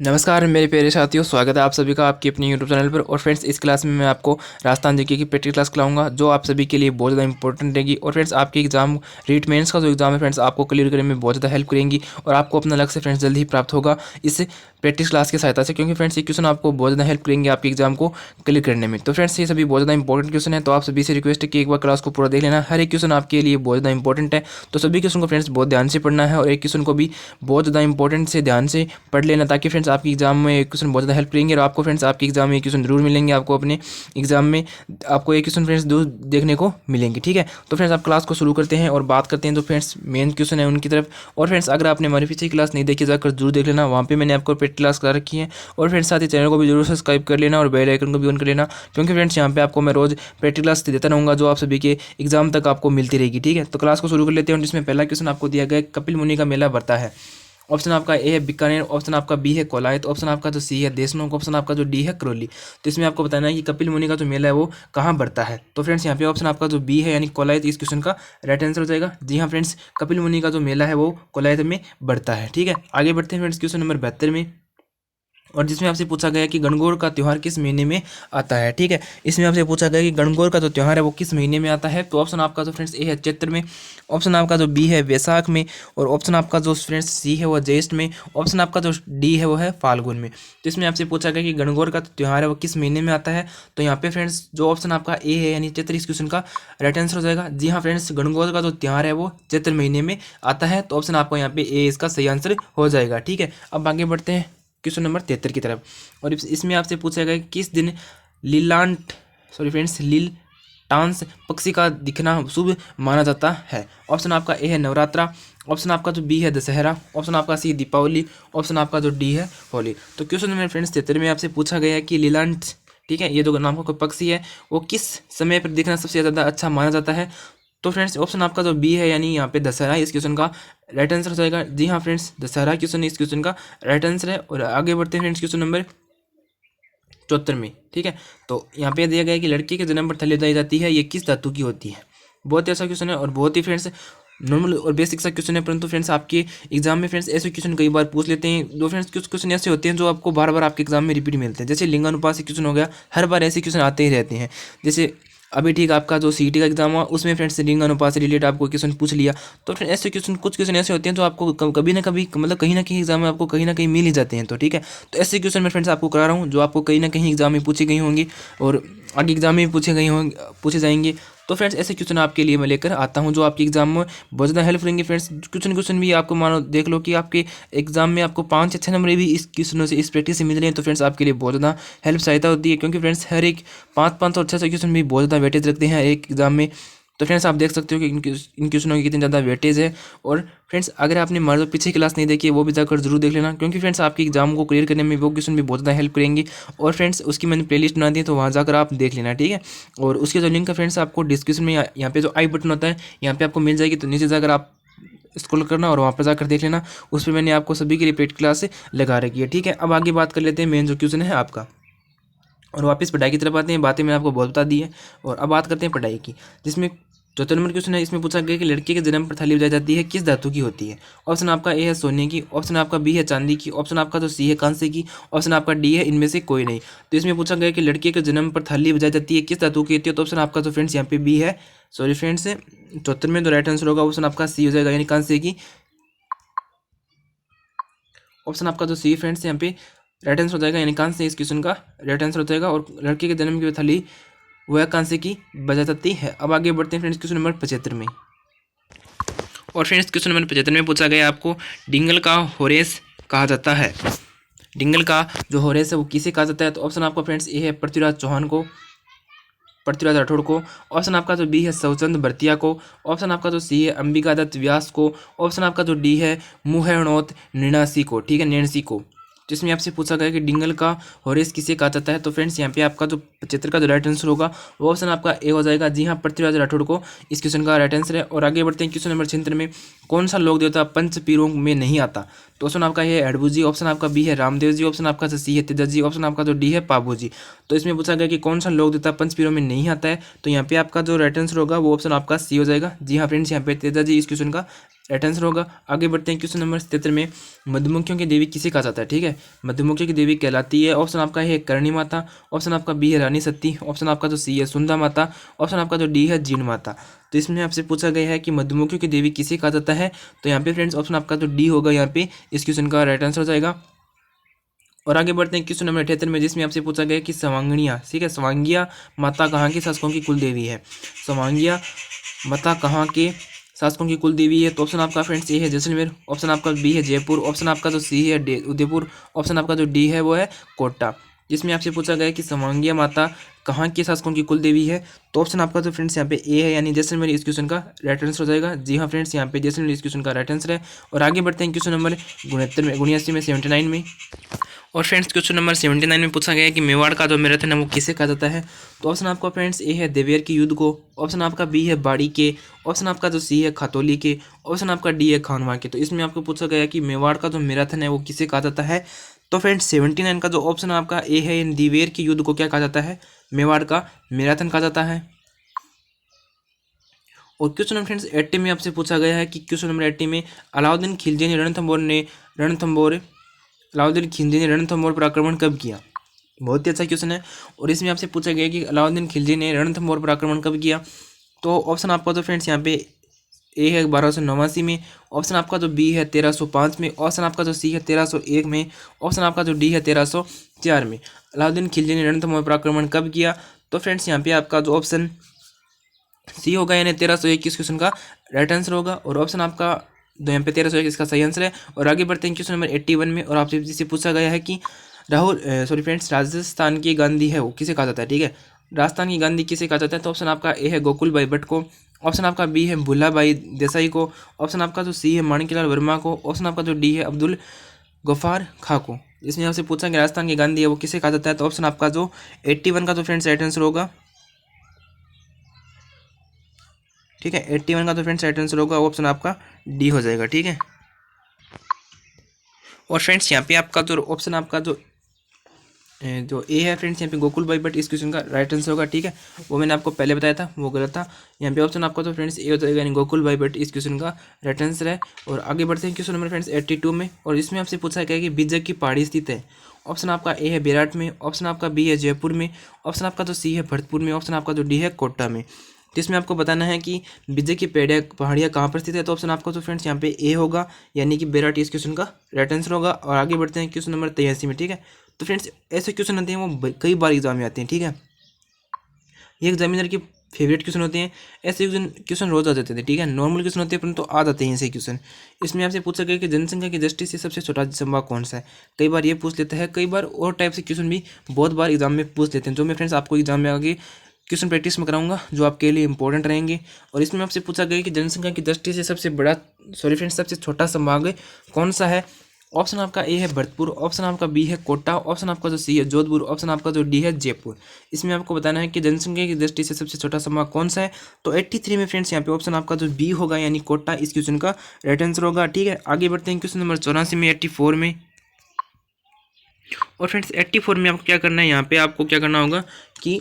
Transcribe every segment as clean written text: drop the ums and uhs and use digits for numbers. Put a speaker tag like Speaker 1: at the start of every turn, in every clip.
Speaker 1: नमस्कार मेरे प्यारे साथियों, स्वागत है आप सभी का आपके अपने यूट्यूब चैनल पर। और फ्रेंड्स, इस क्लास में मैं आपको राजस्थान जीके की प्रैक्टिकल क्लास खिलाऊंगा जो आप सभी के लिए बहुत ज़्यादा इंपॉर्टेंट रहेगी। और फ्रेंड्स, आपके एग्जाम रीट मेंस का जो एग्जाम है फ्रेंड्स, आपको क्लियर करने में बहुत ज़्यादा हेल्प करेंगी और आपको अपना लक्ष्य फ्रेंड्स जल्दी ही प्राप्त होगा इस प्रैक्टिस क्लास की सहायता से, क्योंकि फ्रेंड्स ये क्वेश्चन आपको बहुत ज़्यादा हेल्प करेंगे आपके एग्जाम को क्लियर करने में। तो फ्रेंड्स, ये सभी बहुत ज़्यादा इंपॉर्टेंट क्वेश्चन है, तो आप सभी से रिक्वेस्ट है कि एक बार क्लास को पूरा देख लेना। हर एक क्वेश्चन आपके लिए बहुत ज़्यादा इंपॉर्टेंट है, तो सभी क्वेश्चन को फ्रेंड्स बहुत ध्यान से पढ़ना है और एक क्वेश्चन को भी बहुत ज़्यादा इंपॉर्टेंट से ध्यान से पढ़ लेना, ताकि फ्रेंड्स आपकी एग्जाम में क्वेश्चन बहुत ज़्यादा हेल्प करेंगे। और आपको फ्रेंड्स आपके एग्जाम में क्वेश्चन जरूर मिलेंगे, आपको अपने एग्जाम में आपको एक क्वेश्चन फ्रेंड्स दो देखने को मिलेंगे। ठीक है, तो फ्रेंड्स आप क्लास को शुरू करते हैं और बात करते हैं तो फ्रेंड्स मेन क्वेश्चन है उनकी तरफ। और फ्रेंड्स, अगर आपने हमारी पीछे की क्लास नहीं देखी जाकर जरूर देख लेना, वहाँ पे मैंने आपको पेड क्लास करा रखी है। और फ्रेंड्स साथ ही चैनल को भी जरूर सब्सक्राइब कर लेना और बेल आइकन को भी ऑन कर लेना, क्योंकि फ्रेंड्स यहाँ पे आपको मैं रोज पेड क्लास देता रहूँगा जो आप सभी के एग्जाम तक आपको मिलती रहेगी। ठीक है, तो क्लास को शुरू कर लेते हैं, जिसमें पहला क्वेश्चन आपको दिया गया है, कपिल मुनि का मेला भरता है। ऑप्शन आपका ए है बीकानेर, ऑप्शन आपका बी है कोलायत, ऑप्शन आपका जो सी है देशनोक, ऑप्शन आपका जो डी है करौली। तो इसमें आपको बताना है कि कपिल मुनि का जो मेला है वो कहाँ बढ़ता है। तो फ्रेंड्स यहाँ पे ऑप्शन आपका जो बी है यानी कोलायत इस क्वेश्चन का राइट आंसर हो जाएगा। जी हाँ फ्रेंड्स, कपिल मुनि का जो मेला है वो कोलायत में बढ़ता है। ठीक है, आगे बढ़ते हैं फ्रेंड्स क्वेश्चन नंबर 72 में, और जिसमें आपसे पूछा गया कि गणगौर का त्यौहार किस महीने में आता है। ठीक है, इसमें आपसे पूछा गया कि गणगौर का जो त्यौहार है वो किस महीने में आता है। तो ऑप्शन आपका जो फ्रेंड्स ए है चैत्र में, ऑप्शन आपका जो बी है वैसाख में, और ऑप्शन आपका जो फ्रेंड्स सी है वो ज्येष्ठ में, ऑप्शन आपका जो डी है वो है फाल्गुन में। तो इसमें आपसे पूछा गया कि गणगौर का त्यौहार है वो किस महीने में आता है। तो यहाँ पे फ्रेंड्स जो ऑप्शन आपका ए है यानी चैत्र इस क्वेश्चन का राइट आंसर हो जाएगा। जी हाँ फ्रेंड्स, गणगौर का जो त्यौहार है वो चैत्र महीने में आता है, तो ऑप्शन आपका यहाँ पे ए इसका सही आंसर हो जाएगा। ठीक है, अब आगे बढ़ते हैं क्वेश्चन नंबर 73 की तरफ, और इसमें आपसे पूछा गया किस दिन लील टांस पक्षी का दिखना शुभ माना जाता है। ऑप्शन आपका ए है नवरात्रा, ऑप्शन आपका जो बी है दशहरा, ऑप्शन आपका सी दीपावली, ऑप्शन आपका जो डी है होली। तो क्वेश्चन नंबर फ्रेंड्स 73 में आपसे पूछा गया है कि लीलांट, ठीक है, ये जो नाम का कोई पक्षी है वो किस समय पर दिखना सबसे ज़्यादा अच्छा माना जाता है। तो फ्रेंड्स ऑप्शन आपका जो बी है यानी यहाँ पे दशहरा इस क्वेश्चन का राइट आंसर हो जाएगा। जी हाँ फ्रेंड्स, दशहरा क्वेश्चन इस क्वेश्चन का राइट आंसर है। और आगे बढ़ते हैं फ्रेंड्स क्वेश्चन नंबर 74 में। ठीक है, तो यहाँ पे दिया गया है कि लड़की के जन्म पर थैली बताई जाती है, ये किस धातु की होती है। बहुत ही अच्छा क्वेश्चन है और बहुत ही फ्रेंड्स नॉर्मल और बेसिक सा क्वेश्चन है, परंतु फ्रेंड्स आपके एग्जाम में फ्रेंड्स ऐसे क्वेश्चन कई बार पूछ लेते हैं। दो फ्रेंड्स कुछ क्वेश्चन ऐसे होते हैं जो आपको बार बार आपके एग्जाम में रिपीट मिलते हैं, जैसे लिंगानुपात से क्वेश्चन हो गया, हर बार ऐसे क्वेश्चन आते ही रहते हैं। जैसे अभी ठीक आपका जो सीईटी का एग्जाम हुआ उसमें फ्रेंड्स लिंग अनुपात से रिलेटेड आपको क्वेश्चन पूछ लिया। तो फ्रेंड्स ऐसे क्वेश्चन कुछ क्वेश्चन ऐसे होते हैं जो आपको कभी ना कभी मतलब कहीं ना कहीं एग्जाम में आपको कहीं ना कहीं मिल ही जाते हैं। तो ठीक है, तो ऐसे क्वेश्चन मैं फ्रेंड्स आपको करा रहा हूँ जो आपको कहीं ना कहीं एग्जाम में पूछी गई होंगी और आगे एग्जाम में पूछे जाएंगे। तो फ्रेंड्स ऐसे क्वेश्चन आपके लिए मैं लेकर आता हूं जो आपके एग्जाम में बहुत ज़्यादा हेल्प करेंगे। फ्रेंड्स क्वेश्चन भी आपको मानो देख लो कि आपके एग्जाम में आपको 5 या 6 नंबर भी इस क्वेश्चनों से इस प्रैक्टिस से मिल रहे हैं, तो फ्रेंड्स आपके लिए बहुत ज़्यादा हेल्प सहायता होती है, क्योंकि फ्रेंड्स हर एक 5 और 6 क्वेश्चन भी बहुत ज़्यादा वेटेज रखते हैं एक एग्जाम में। तो फ्रेंड्स आप देख सकते हो कि इन क्वेश्चनों की कितनी ज़्यादा वेटेज है। और फ्रेंड्स अगर आपने हमारे पीछे क्लास नहीं देखी है वो भी जाकर जरूर देख लेना, क्योंकि फ्रेंड्स आपके एग्जाम को क्लियर करने में वो क्वेश्चन भी बहुत ज़्यादा हेल्प करेंगे। और फ्रेंड्स उसकी मैंने प्लेलिस्ट बना दी है, तो वहाँ जाकर आप देख लेना। ठीक है, और उसके जो लिंक है फ्रेंड्स आपको डिस्क्रिप्शन में यहाँ पे जो आई बटन होता है यहाँ पे आपको मिल जाएगी, तो नीचे जाकर आप स्क्रॉल करना और वहाँ पर जाकर देख लेना, उस पर मैंने आपको सभी के लिए पेड क्लास लगा रखी है। ठीक है, अब आगे बात कर लेते हैं मेन जो क्वेश्चन है आपका, और वापस पढ़ाई की तरफ आते हैं। बातें मैंने आपको बहुत बता दी है और अब बात करते हैं पढ़ाई की, जिसमें 74 नंबर क्वेश्चन है। इसमें पूछा गया कि लड़के के जन्म पर थाली बजाई जाती है किस धातु की होती है। ऑप्शन आपका ए है सोने की, ऑप्शन आपका बी है चांदी की, ऑप्शन आपका जो सी है कांसे की, ऑप्शन आपका डी है इनमें से कोई नहीं। तो इसमें पूछा गया कि लड़के के जन्म पर थाली बजाई जाती है किस धातु की होती है। तो ऑप्शन आपका जो फ्रेंड्स यहाँ पे बी है, सॉरी फ्रेंड्स 74 में जो राइट आंसर होगा ऑप्शन आपका सी हो जाएगा यानी कांसे की। ऑप्शन आपका जो सी फ्रेंड्स यहाँ पे राइट आंसर हो जाएगा यानी कांसे इस क्वेश्चन का राइट आंसर हो जाएगा। और लड़के के जन्म की थाली वह कांसे की बजाई जाती है। अब आगे बढ़ते हैं फ्रेंड्स क्वेश्चन नंबर 75 में, और फ्रेंड्स क्वेश्चन नंबर 75 में पूछा गया आपको डिंगल का होरेस कहा जाता है। डिंगल का जो होरेस है वो किसे कहा जाता है। तो ऑप्शन आपका फ्रेंड्स ए है पृथ्वीराज चौहान को, पृथ्वीराज राठौड़ को, ऑप्शन आपका जो बी है सवचंद भरतिया को, ऑप्शन आपका जो सी है अंबिका दत्त व्यास को, ऑप्शन आपका जो डी है मुहैणोत नैणासी को, ठीक है नैणसी को। जिसमें आपसे पूछा गया कि डिंगल का होरेस किसे कहा जाता है। तो फ्रेंड्स यहाँ पे आपका जो 75 का जो राइट आंसर होगा वो ऑप्शन आपका ए हो जाएगा। जी हाँ, पृथ्वीराज राठौड़ को इस क्वेश्चन का राइट आंसर है। और आगे बढ़ते हैं क्वेश्चन नंबर 76 में, कौन सा लोक देवता पंच पीरों में नहीं आता। तो ऑप्शन आपका ये है अड़बू जी, ऑप्शन आपका बी है रामदेव जी, ऑप्शन आपका सी है तेजा जी, ऑप्शन आपका जो डी है पाबू जी। तो इसमें पूछा गया कि कौन सा लोक देवता पंच पीरों में नहीं आता है। तो यहाँ पे आपका जो राइट आंसर होगा वो ऑप्शन आपका सी हो जाएगा। जी हाँ फ्रेंड्स, यहाँ पे तेजा जी इस क्वेश्चन का राइट आंसर होगा। आगे बढ़ते हैं क्वेश्चन नंबर 77 में, मधुमक्खियों की देवी किसे कहा जाता है, ठीक है। मधुमक्खियों की देवी कहलाती है, ऑप्शन आपका है करणी माता, ऑप्शन आपका बी है रानी सती, ऑप्शन आपका जो सी है सुंदा माता, ऑप्शन आपका जो डी है जीण माता। तो इसमें आपसे पूछा गया है कि मधुमक्खियों की देवी किसे कहा जाता है, तो यहाँ पे फ्रेंड्स ऑप्शन आपका जो डी होगा यहाँ पे इस क्वेश्चन का राइट आंसर हो जाएगा। और आगे बढ़ते हैं क्वेश्चन नंबर 78 में, जिसमें आपसे पूछा गया कि सवांगणिया, ठीक है, सवांगिया माता कहाँ के शासकों की कुल देवी है। सवांगिया माता कहाँ के शासकों की कुल देवी है, तो ऑप्शन आपका फ्रेंड्स ए है जैसलमेर, ऑप्शन आपका बी है जयपुर, ऑप्शन आपका जो सी है उदयपुर, ऑप्शन आपका जो डी है वो है कोटा। जिसमें आपसे पूछा गया कि सवांगिया माता कहाँ के शासकों की कुल देवी है, तो ऑप्शन आपका तो फ्रेंड्स यहाँ पे ए है, यानी जैसलमेर इस क्वेश्चन का राइट आंसर हो जाएगा। जी हाँ फ्रेंड्स, यहाँ पे जैसलमेर इस क्वेश्चन का राइट आंसर है। और आगे बढ़ते हैं क्वेश्चन नंबर 79 में 79 में। और फ्रेंड्स क्वेश्चन नंबर 79 में पूछा गया है कि मेवाड़ का जो मैराथन है वो किसे कहा जाता है, तो ऑप्शन आपका फ्रेंड्स ए है देवेर के युद्ध को, ऑप्शन आपका बी है बाड़ी के, ऑप्शन आपका जो सी है खातौली के, ऑप्शन आपका डी है खानवा के। तो इसमें आपको पूछा गया कि मेवाड़ का जो मैराथन है वो किसे कहा जाता है, तो फ्रेंड्स 79 का जो ऑप्शन आपका ए है, इन देवेर के युद्ध को क्या कहा जाता है, मेवाड़ का मैराथन कहा जाता है। और क्वेश्चन नंबर फ्रेंड्स 80 में आपसे पूछा गया है कि क्वेश्चन नंबर 80 में अलाउद्दीन खिलजी ने अलाउद्दीन खिलजी ने रणथंभौर पर आक्रमण कब किया। बहुत ही अच्छा क्वेश्चन है। और इसमें आपसे पूछा गया कि अलाउद्दीन खिलजी ने रणथंभौर पर आक्रमण कब किया, तो ऑप्शन आपका तो फ्रेंड्स यहाँ पे ए है 1289 में, ऑप्शन आपका जो बी है 1305 में, ऑप्शन आपका जो सी है 1301 में, ऑप्शन आपका जो डी है 1304 में। अलाउद्दीन खिलजी ने रणथंभौर पर आक्रमण कब किया, तो फ्रेंड्स यहाँ पे आपका जो ऑप्शन सी होगा, यानी 1321 क्वेश्चन का राइट आंसर होगा। और ऑप्शन आपका यहाँ पे 1321 का सही आंसर है। और आगे बढ़ते हैं क्वेश्चन नंबर 81 में, और आपसे जिससे पूछा गया है कि फ्रेंड्स राजस्थान की गांधी है वो किसे कहा जाता है, ठीक है। राजस्थान की गांधी किसे कहा जाता है, तो ऑप्शन आपका ए है गोकुल भाई भट्ट को, ऑप्शन आपका बी है भुल्ला भाई देसाई को, ऑप्शन आपका जो सी है माणिकलाल वर्मा को, ऑप्शन आपका जो डी है अब्दुल गफार खां को। इसमें आपसे पूछा कि राजस्थान की गांधी है वो किसे कहा जाता है, तो ऑप्शन आपका जो 81 का तो फ्रेंड्स राइट आंसर होगा, ठीक है। 81 का तो फ्रेंड्स राइट आंसर होगा, ऑप्शन आपका डी हो जाएगा, ठीक है। और फ्रेंड्स यहाँ पे आपका जो ऑप्शन आपका जो ए है फ्रेंड्स, यहाँ पे गोकुल भाई बट इस क्वेश्चन का राइट आंसर होगा, ठीक है। वो मैंने आपको पहले बताया था, वो गलत था। यहाँ पे ऑप्शन आपका तो फ्रेंड्स ए हो जाएगा, यानी गोकुल भाई बट इस क्वेश्चन का राइट आंसर है। और आगे बढ़ते हैं क्वेश्चन नंबर फ्रेंड्स 82 में, और इसमें आपसे पूछा गया है कि बीजक की पहाड़ी स्थित है। ऑप्शन आपका ए है बेराट में, ऑप्शन आपका बी है जयपुर में, ऑप्शन आपका जो सी है भरतपुर में, ऑप्शन आपका जो डी है कोटा में। तो इसमें आपको बताना है कि विजय की पहाड़ियाँ कहाँ पर स्थित है, तो ऑप्शन आपको तो फ्रेंड्स यहाँ पे ए होगा, यानी कि बेराट इस क्वेश्चन का राइट आंसर होगा। और आगे बढ़ते हैं क्वेश्चन नंबर 83 में, ठीक है। तो फ्रेंड्स ऐसे क्वेश्चन आते हैं वो कई बार एग्जाम में आते हैं, ठीक है। ये एग्जामिनर की फेवरेट क्वेश्चन होते हैं। ऐसे क्वेश्चन रोज आ जाते थे, ठीक है। नॉर्मल क्वेश्चन होते हैं परंतु आ जाते हैं ऐसे क्वेश्चन। इसमें आपसे पूछा गया कि जनसंख्या की दृष्टि से सबसे छोटा संभाग कौन सा है। कई बार ये पूछ लेता है, कई बार और टाइप से क्वेश्चन भी बहुत बार एग्जाम में पूछ लेते हैं, जो मैं फ्रेंड्स आपको एग्जाम में आगे क्वेश्चन प्रैक्टिस में कराऊंगा, जो आपके लिए इंपॉर्टेंट रहेंगे। और इसमें आपसे पूछा गया कि जनसंख्या की दृष्टि से सबसे छोटा संभाग कौन सा है। ऑप्शन आपका ए है भरतपुर, ऑप्शन आपका बी है कोटा, ऑप्शन आपका जो सी है जोधपुर, ऑप्शन आपका जो डी है जयपुर। इसमें आपको बताना है कि जनसंख्या की दृष्टि से सबसे छोटा संभाग कौन सा है। तो 83 में फ्रेंड्स यहाँ पे ऑप्शन आपका जो बी होगा, यानी कोटा इस क्वेश्चन का राइट आंसर होगा, ठीक है। आगे बढ़ते हैं क्वेश्चन नंबर 84 में 84 में। और फ्रेंड्स 84 में आपको क्या करना है, यहाँ पे आपको क्या करना होगा कि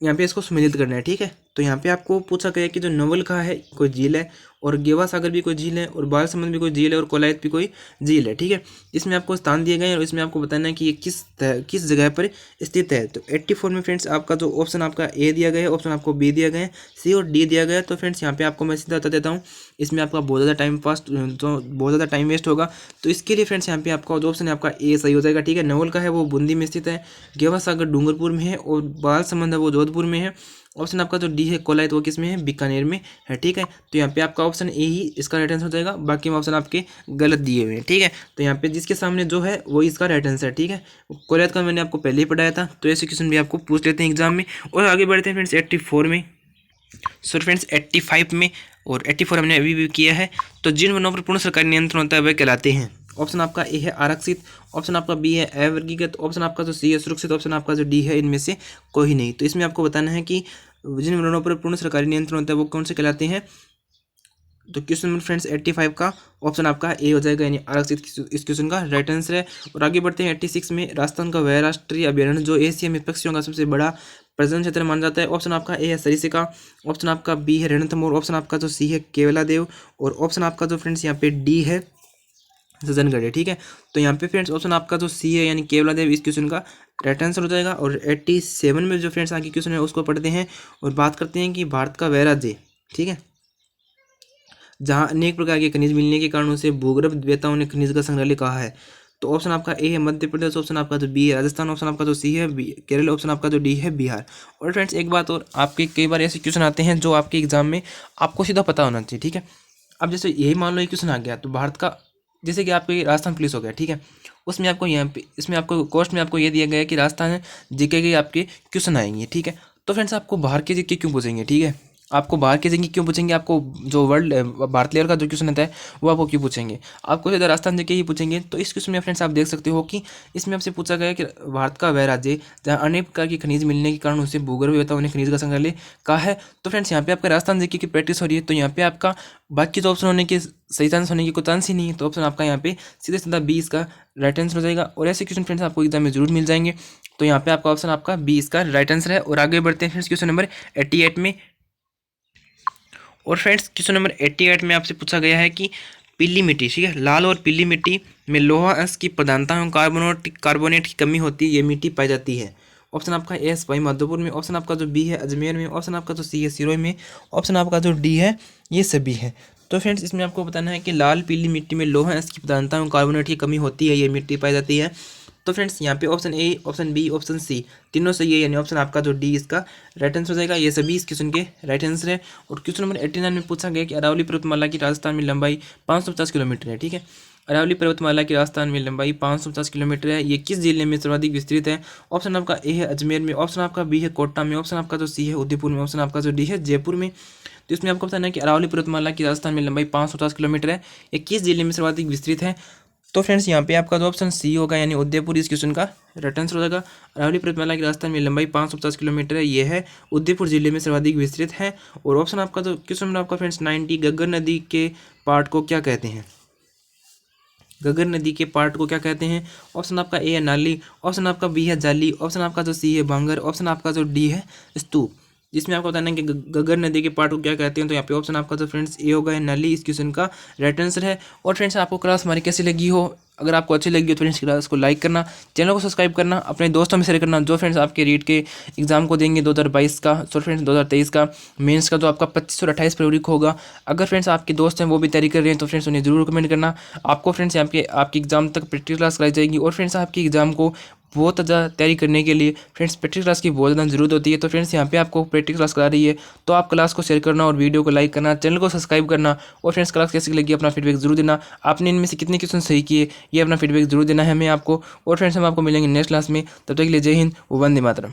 Speaker 1: यहाँ पे इसको सम्मिलित करना है, ठीक है। तो यहाँ पे आपको पूछा गया कि जो नवलखा है कोई झील है, और गेवा सागर भी कोई झील है, और बालसमुंद भी कोई झील है, और कोलायत भी कोई झील है, ठीक है। इसमें आपको स्थान दिए गए हैं, और इसमें आपको बताना है कि ये किस जगह पर स्थित है। तो 84 में फ्रेंड्स आपका जो ऑप्शन आपका ए दिया गया है, ऑप्शन आपको बी दिया गया है, सी और डी दिया गया है। तो फ्रेंड्स यहाँ पे आपको मैं सीधा बता देता हूँ, इसमें आपका बहुत ज़्यादा टाइम वेस्ट होगा। तो इसके लिए फ्रेंड्स यहाँ पे आपका जो ऑप्शन है आपका ए सही हो जाएगा, ठीक है। नवलखा है वो बूंदी में स्थित है, गेवा सागर डूंगरपुर में है, और बालसमुंद है वो जोधपुर में है। ऑप्शन आपका जो डी है कोलायत वो किस में है, बीकानेर में है, ठीक है। तो यहाँ पे आपका ऑप्शन ए ही इसका राइट आंसर हो जाएगा, बाकी ऑप्शन आपके गलत दिए हुए हैं, ठीक है। तो यहाँ पे जिसके सामने जो है वो इसका राइट आंसर है, ठीक है। कोलायत का मैंने आपको पहले ही पढ़ाया था, तो ऐसे क्वेश्चन भी आपको पूछ लेते हैं एग्जाम में। और आगे बढ़ते हैं फ्रेंड्स 84 में, फ्रेंड्स 85 में, और 84 हमने अभी भी किया है। तो जिन वनों पर पूर्ण सरकारी नियंत्रण होता है वे कहलाते हैं। ऑप्शन आपका ए है आरक्षित, ऑप्शन आपका बी है अवर्गीकृत, ऑप्शन आपका जो सी है सुरक्षित, ऑप्शन आपका जो डी है इनमें से कोई नहीं। तो इसमें आपको बताना है कि जिन वनों पर पूर्ण सरकारी नियंत्रण होता है वो कौन से कहलाते हैं। तो क्वेश्चन नंबर फ्रेंड्स 85 का ऑप्शन आपका ए हो जाएगा, यानी आरक्षित इस क्वेश्चन का राइट आंसर है। और आगे बढ़ते हैं 86 में, राजस्थान का वह राष्ट्रीय अभयारण्य जो एशिया में पक्षियों का सबसे बड़ा प्रजनन क्षेत्र माना जाता है। ऑप्शन आपका ए है सरिस्का, ऑप्शन आपका बी है रणथंभौर, ऑप्शन आपका जो सी है केवलादेव, और ऑप्शन आपका जो फ्रेंड्स यहाँ पे डी है सज्जनगढ़ है। ठीक है, तो यहाँ पे फ्रेंड्स ऑप्शन आपका जो सी है यानी केवलादेव इस क्वेश्चन का राइट आंसर हो जाएगा। और 87 में जो फ्रेंड्स आगे क्वेश्चन है उसको पढ़ते हैं और बात करते हैं कि भारत का वह राज्य, ठीक है, जहाँ अनेक प्रकार के खनिज मिलने के कारण उसे भूगर्भ वेताओं ने खनिज का संग्रहालय कहा है। तो ऑप्शन आपका ए है मध्य प्रदेश, ऑप्शन आपका जो बी है राजस्थान, ऑप्शन आपका जो सी है केरल, ऑप्शन आपका जो डी है बिहार। और फ्रेंड्स एक बात और, आपके कई बार ऐसे क्वेश्चन आते हैं जो आपके एग्जाम में आपको सीधा पता होना चाहिए। ठीक है, अब जैसे यही मान लो ये क्वेश्चन आ गया, तो भारत का जैसे कि आपके राजस्थान पुलिस हो गया, ठीक है, उसमें आपको यहाँ पे इसमें आपको कोस्ट में आपको ये दिया गया है कि राजस्थान जीके के आपके क्वेश्चन आएंगे। ठीक है, तो फ्रेंड्स आपको बाहर के जीके क्यों पूछेंगे, ठीक है, आपको बाहर के जीके क्यों पूछेंगे, आपको जो वर्ल्ड भारत लेवल का जो क्वेश्चन आता है वो आपको क्यों पूछेंगे, आपको सीधा राजस्थान जीके ही पूछेंगे। तो इस क्वेश्चन में फ्रेंड्स आप देख सकते हो कि इसमें आपसे पूछा गया है कि भारत का वह राज्य जहाँ अनेक प्रकार की खनिज मिलने के कारण उसे भूगर्भ वेताओं ने खनिज का संग्रहालय कहा है। तो फ्रेंड्स यहाँ पे आपका राजस्थान जीके की प्रैक्टिस हो रही है, तो यहाँ पे आपका बाकी जो ऑप्शन होने के सही चांस होने की कोई चांस ही नहीं है। तो ऑप्शन आपका यहाँ पे सीधे सीधा बी इसका राइट आंसर हो जाएगा। और ऐसे क्वेश्चन फ्रेंड्स आपको एग्जाम में जरूर मिल जाएंगे। तो यहाँ पे आपका ऑप्शन आपका बी इसका राइट आंसर है। और आगे बढ़ते हैं फ्रेंड्स क्वेश्चन नंबर 88 में। और फ्रेंड्स क्वेश्चन नंबर 88 में आपसे पूछा गया है कि पीली मिट्टी, ठीक है, लाल और पीली मिट्टी में लोहा अंश की प्रधानता एवं कार्बोनेट की कमी होती है, ये मिट्टी पाई जाती है। ऑप्शन आपका ए सवाई माधोपुर में, ऑप्शन आपका जो बी है अजमेर में, ऑप्शन आपका जो सी है सिरोही में, ऑप्शन आपका जो डी है ये सभी है। तो फ्रेंड्स इसमें आपको बताना है कि लाल पीली मिट्टी में लोहा अंश की प्रधानता एवं कार्बोनेट की कमी होती है, ये मिट्टी पाई जाती है। तो फ्रेंड्स यहाँ पे option A, option B, option C तीनों सही है, यानी ऑप्शन आपका जो डी इसका राइट आंसर हो जाएगा। ये सभी इस क्वेश्चन के राइट आंसर है। और क्वेश्चन नंबर 89 में पूछा गया कि अरावली पर्वतमाला की राजस्थान में लंबाई 550 किलोमीटर है। ठीक है, अरावली पर्वतमाला की राजस्थान में लंबाई 550 किलोमीटर है, ये किस जिले में सर्वाधिक विस्तृत है। ऑप्शन आपका ए है अजमेर में, ऑप्शन आपका बी है कोटा में, ऑप्शन आपका जो सी है उदयपुर में, ऑप्शन आपका जो डी है जयपुर में। तो इसमें आपको बताना है कि अरावली पर्वतमाला की राजस्थान में लंबाई 550 किलोमीटर है, ये किस जिले में सर्वाधिक विस्तृत है। तो फ्रेंड्स यहाँ पे आपका जो ऑप्शन सी होगा यानी उदयपुर इस क्वेश्चन का राइट आंसर हो जाएगा। अरावली पर्वतमाला की राजस्थान में लंबाई 550 किलोमीटर है, ये है उदयपुर जिले में सर्वाधिक विस्तृत है। और ऑप्शन आपका जो क्वेश्चन नंबर आपका फ्रेंड्स 90 घग्गर नदी के पार्ट को क्या कहते हैं, घग्गर नदी के पार्ट को क्या कहते हैं। ऑप्शन आपका ए है नाली, ऑप्शन आपका बी है जाली, ऑप्शन आपका जो सी है भांगर, ऑप्शन आपका जो डी है स्तूप। जिसमें आपको बताना है कि घग्गर नदी के पार्ट को क्या कहते हैं। तो यहाँ पे ऑप्शन आपका जो फ्रेंड्स ए होगा नाली इस क्वेश्चन का राइट आंसर है। और फ्रेंड्स आपको क्लास हमारी कैसी लगी हो, अगर आपको अच्छी लगी हो तो फ्रेंड्स क्लास को लाइक करना, चैनल को सब्सक्राइब करना, अपने दोस्तों में शेयर करना जो फ्रेंड्स आपके रीट के एग्जाम को देंगे 2022 का, सो फ्रेंड्स 2023 का मेंस का जो आपका 25 और 28 फरवरी को होगा। अगर फ्रेंड्स आपके दोस्त हैं वो भी तैयारी कर रहे हैं तो फ्रेंड्स उन्हें जरूर कमेंट करना। आपको फ्रेंड्स यहाँ पे आपकी एग्जाम तक प्रैक्टिस क्लास कराई जाएगी। और फ्रेंड्स आपकी एग्जाम को बहुत ज़्यादा तैयारी करने के लिए फ्रेंड्स प्रैक्टिस क्लास की बहुत ज़्यादा जरूरत होती है। तो फ्रेंड्स यहाँ पे आपको प्रैक्टिस क्लास करा रही है, तो आप क्लास को शेयर करना और वीडियो को लाइक करना, चैनल को सब्सक्राइब करना। और फ्रेंड्स क्लास कैसी लगी अपना फीडबैक जरूर देना, आपने इनमें से कितने क्वेश्चन सही किए ये अपना फीडबैक जरूर देना है हमें आपको। और फ्रेंड्स हम आपको मिलेंगे नेक्स्ट क्लास में, तब तक के लिए जय हिंद, वंदे मातरम।